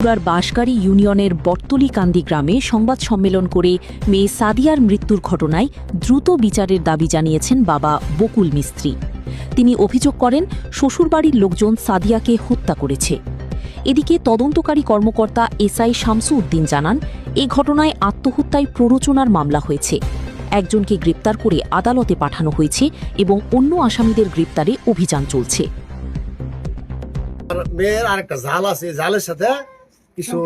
ত্রিপুরার বাঁশগাড়ি ইউনিয়নের বটতলিকান্দি গ্রামে সংবাদ সম্মেলন করে মেয়ে সাদিয়ার মৃত্যুর ঘটনায় দ্রুত বিচারের দাবি জানিয়েছেন বাবা বকুল মিস্ত্রি। তিনি অভিযোগ করেন শ্বশুরবাড়ির লোকজন সাদিয়াকে হত্যা করেছে। এদিকে তদন্তকারী কর্মকর্তা এসআই শামসু উদ্দিন জানান, এ ঘটনায় আত্মহত্যায় প্ররোচনার মামলা হয়েছে। একজনকে গ্রেপ্তার করে আদালতে পাঠানো হয়েছে এবং অন্য আসামিদের গ্রেপ্তারে অভিযান চলছে। মেয়ের আরেকটা জাল আছে, জালের সাথে কিছু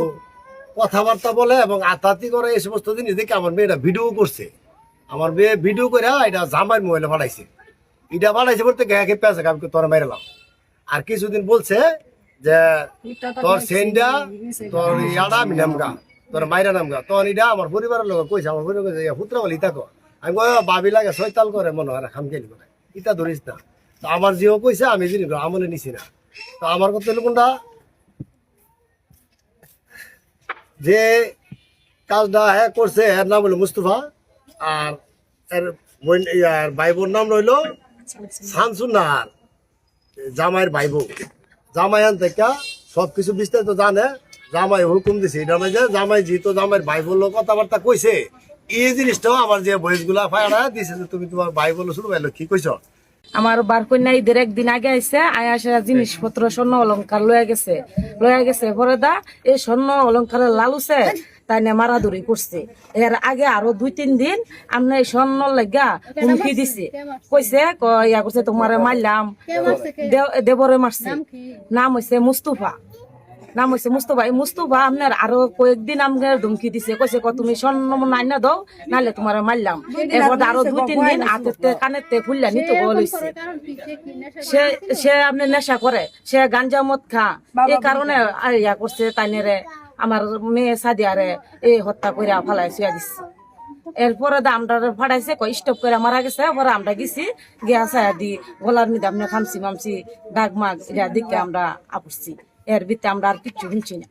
কথাবার্তা বলে এবং আতাতি করে এই সমস্ত জিনিস দেখে আমার মেয়েটা ভিডিও করছে। আমার মেয়ে ভিডিও করে এটা জামাইয়ের মোবাইলে পাঠাইছে। এটা পাঠাইছে বলতে গায়ে পেঁচে আমি তোরা মেরেলাম। আর কিছুদিন বলছে যে তোর সেন্ডা তোর ইয়াডা আমি নামগা, তোর মাইরা নামগা। তখন এটা আমার পরিবারের লোক কইছে, আমার পরিবার কইছে পুত্রা বলি তাকো। আমি ভাবি লাগে শৈতাল করে মনে হয় খামখেলি করে, ইটা ধরিস না। তো আমার জিও কইছে, আমি জিনিস আমলে নিছি না। তো আমার কথা হলো কোনটা, যে কাজটা হ্যাঁ করছে এর নাম হলো মুস্তফা, আর এর ভাই বোন নাম রইল শামসুন নাহার, জামাইয়ের ভাই বোন। জামাই আন থেকে সবকিছু বিস্তারিত জানে। জামাই হুকুম দিছে এটা নয় যে জামাই যেহেতু জামাইয়ের ভাই বললো কথাবার্তা কইছে, এই জিনিসটাও আমার যে বয়স গুলা ফায়ারা দিছে যে তুমি তোমার ভাই বললো শুরু ভাইলো কি কইছ। আমার বার কন্যা ঈদের একদিন আগে আইসে আয়াসা জিনিসপত্র স্বর্ণ অলঙ্কার লয়ে গেছে পরে দা এই স্বর্ণ অলঙ্কারের লালুছে তাই না মারাদুরি করছে। এর আগে আরো 2-3 দিন আমরা এই স্বর্ণ লাগা হুমকি দিছে, কইছে ইয়া করছে তোমারে মারলাম, দেবরে মারছে। নাম হইছে মুস্তফা, এই মুস্তফা আপনার আরো কয়েকদিন আমাকে ধমকি দিছে, কইছে তুমি স্বর্ণ নাই না দাও নাহলে তোমার মারলাম। এরপর আরো 2-3 দিন হাতেতে কানেতে ফুললা নিতে বলেছে। সে আপনি নেশা করে, সে গাঞ্জা মদ খা, এই কারণে ইয়া করছে তাইনেরে আমার মেয়ে সাদিয়ারে এই হত্যা করে ফালাই শুয়া দিচ্ছে। এরপরে আমরা ফাটাইছে স্টপ করে মারা গেছে। পরে আমরা গেছি গিয়া ছায়া দি গলার মধ্যে আপনি খামছি মামছি দাগ মাগ এটা দিকে আমরা আপসছি। এর ভিতরে আমরা আর কিচ্ছু শুনছি না।